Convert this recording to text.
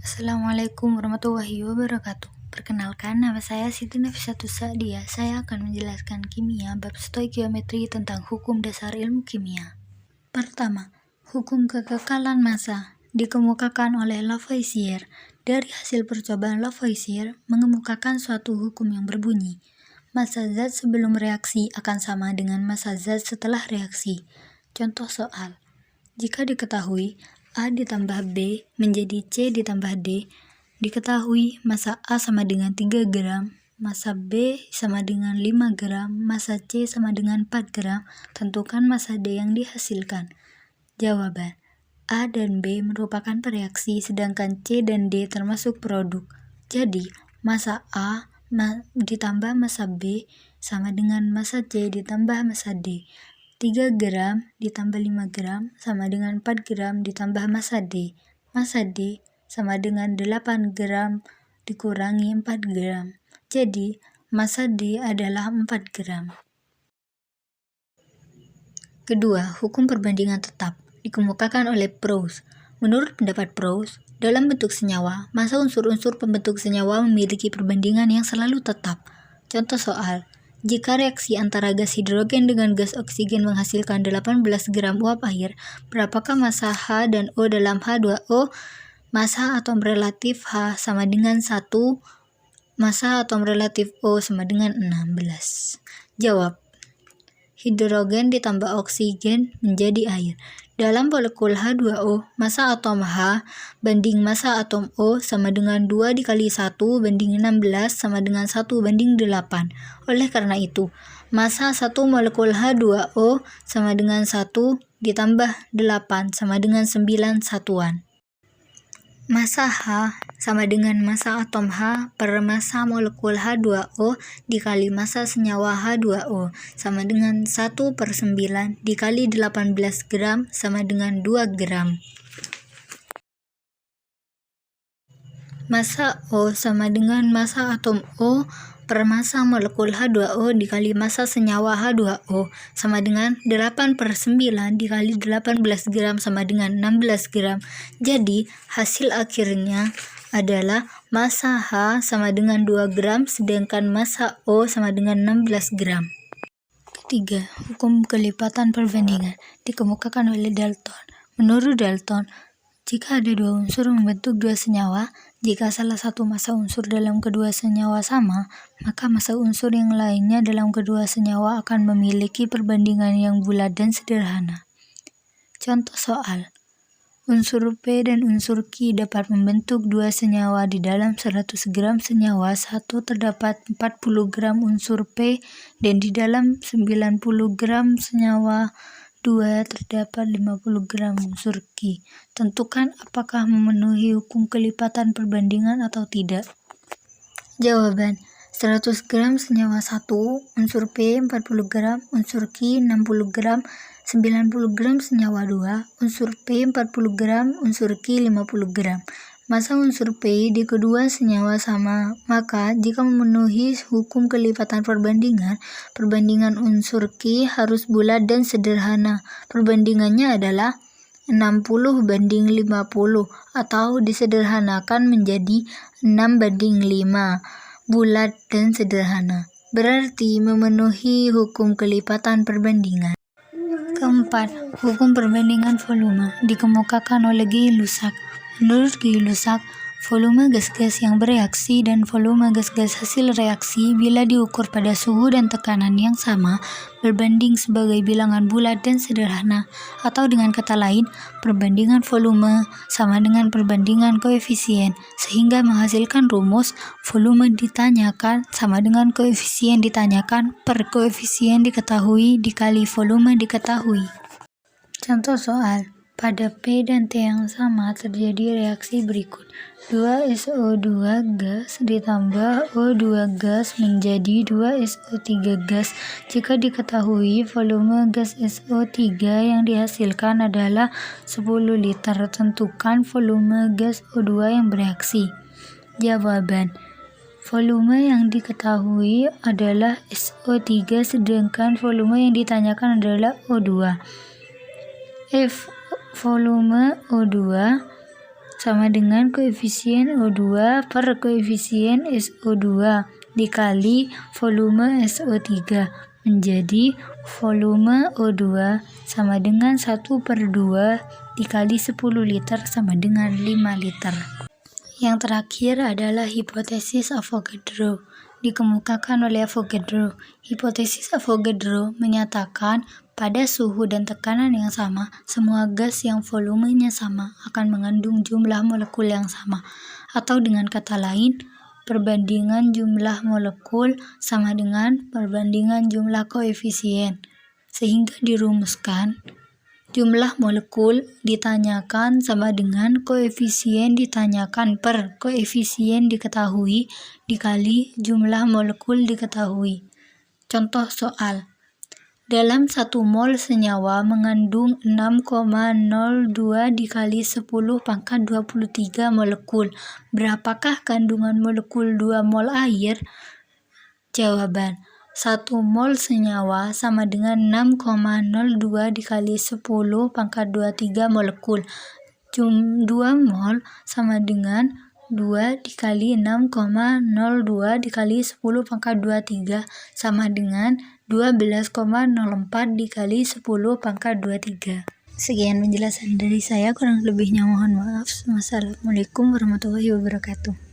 Assalamualaikum warahmatullahi wabarakatuh. Perkenalkan, nama saya Siti Nafisatus Sa'diyah. Saya akan menjelaskan kimia bab stoikiometri tentang hukum dasar ilmu kimia. Pertama, hukum kekekalan massa dikemukakan oleh Lavoisier. Dari hasil percobaan Lavoisier mengemukakan suatu hukum yang berbunyi, massa zat sebelum reaksi akan sama dengan massa zat setelah reaksi. Contoh soal: jika diketahui A ditambah B menjadi C ditambah D, diketahui massa A sama dengan 3 gram, massa B sama dengan 5 gram, massa C sama dengan 4 gram, tentukan massa D yang dihasilkan. Jawaban: A dan B merupakan pereaksi, sedangkan C dan D termasuk produk. Jadi, massa A ditambah massa B sama dengan massa C ditambah massa D. 3 gram ditambah 5 gram sama dengan 4 gram ditambah massa D. Massa D sama dengan 8 gram dikurangi 4 gram. Jadi, massa D adalah 4 gram. Kedua, hukum perbandingan tetap dikemukakan oleh Proust. Menurut pendapat Proust, dalam bentuk senyawa, massa unsur-unsur pembentuk senyawa memiliki perbandingan yang selalu tetap. Contoh soal: jika reaksi antara gas hidrogen dengan gas oksigen menghasilkan 18 gram uap air, berapakah massa H dan O dalam H2O? Massa atom relatif H sama dengan 1, massa atom relatif O sama dengan 16. Jawab: hidrogen ditambah oksigen menjadi air. Dalam molekul H2O, massa atom H banding massa atom O sama dengan 2 dikali 1 banding 16 sama dengan 1 banding 8. Oleh karena itu, massa satu molekul H2O sama dengan 1 ditambah 8 sama dengan 9 satuan. Massa H sama dengan massa atom H per massa molekul H2O dikali massa senyawa H2O sama dengan 1/9 dikali 18 gram sama dengan 2 gram. Massa O sama dengan massa atom O per massa molekul H2O dikali massa senyawa H2O sama dengan 8/9 dikali 18 gram sama dengan 16 gram. Jadi, hasil akhirnya adalah massa H sama dengan 2 gram sedangkan massa O sama dengan 16 gram. Ketiga, hukum kelipatan perbandingan dikemukakan oleh Dalton. Menurut Dalton, jika ada dua unsur membentuk dua senyawa, jika salah satu massa unsur dalam kedua senyawa sama, maka massa unsur yang lainnya dalam kedua senyawa akan memiliki perbandingan yang bulat dan sederhana. Contoh soal: unsur P dan unsur Q dapat membentuk dua senyawa. Di dalam 100 gram senyawa 1 terdapat 40 gram unsur P dan di dalam 90 gram senyawa 2 terdapat 50 gram unsur Q. Tentukan apakah memenuhi hukum kelipatan perbandingan atau tidak. Jawaban: 100 gram senyawa 1, unsur P 40 gram, unsur Q 60 gram, 90 gram senyawa 2, unsur P 40 gram, unsur Q 50 gram. Massa unsur P di kedua senyawa sama, maka jika memenuhi hukum kelipatan perbandingan, perbandingan unsur Q harus bulat dan sederhana. Perbandingannya adalah 60/50 atau disederhanakan menjadi 6/5. Bulat dan sederhana berarti memenuhi hukum kelipatan perbandingan. Keempat, hukum perbandingan volume dikemukakan oleh Gay-Lussac. Menurut Gay-Lussac, volume gas-gas yang bereaksi dan volume gas-gas hasil reaksi bila diukur pada suhu dan tekanan yang sama berbanding sebagai bilangan bulat dan sederhana, atau dengan kata lain, perbandingan volume sama dengan perbandingan koefisien, sehingga menghasilkan rumus volume ditanyakan sama dengan koefisien ditanyakan per koefisien diketahui dikali volume diketahui. Contoh soal: pada P dan T yang sama terjadi reaksi berikut. 2SO2 gas ditambah O2 gas menjadi 2SO3 gas. Jika diketahui volume gas SO3 yang dihasilkan adalah 10 liter, tentukan volume gas O2 yang bereaksi. Jawaban: volume yang diketahui adalah SO3 sedangkan volume yang ditanyakan adalah O2. F volume O2 sama dengan koefisien O2 per koefisien SO2 dikali volume SO3, menjadi volume O2 sama dengan 1/2 dikali 10 liter sama dengan 5 liter. Yang terakhir adalah hipotesis Avogadro. Dikemukakan oleh Avogadro. Hipotesis Avogadro menyatakan pada suhu dan tekanan yang sama, semua gas yang volumenya sama akan mengandung jumlah molekul yang sama. Atau dengan kata lain, perbandingan jumlah molekul sama dengan perbandingan jumlah koefisien. Sehingga dirumuskan, jumlah molekul ditanyakan sama dengan koefisien ditanyakan per koefisien diketahui dikali jumlah molekul diketahui. Contoh soal. Dalam 1 mol senyawa mengandung 6,02 dikali 10 pangkat 23 molekul. Berapakah kandungan molekul 2 mol air? Jawaban. 1 mol senyawa sama dengan 6,02 dikali 10 pangkat 23 molekul. 2 mol sama dengan 2 dikali 6,02 dikali 10 pangkat 23 sama dengan 12,04 dikali 10 pangkat 23. Sekian penjelasan dari saya, kurang lebihnya mohon maaf. Wassalamualaikum warahmatullahi wabarakatuh.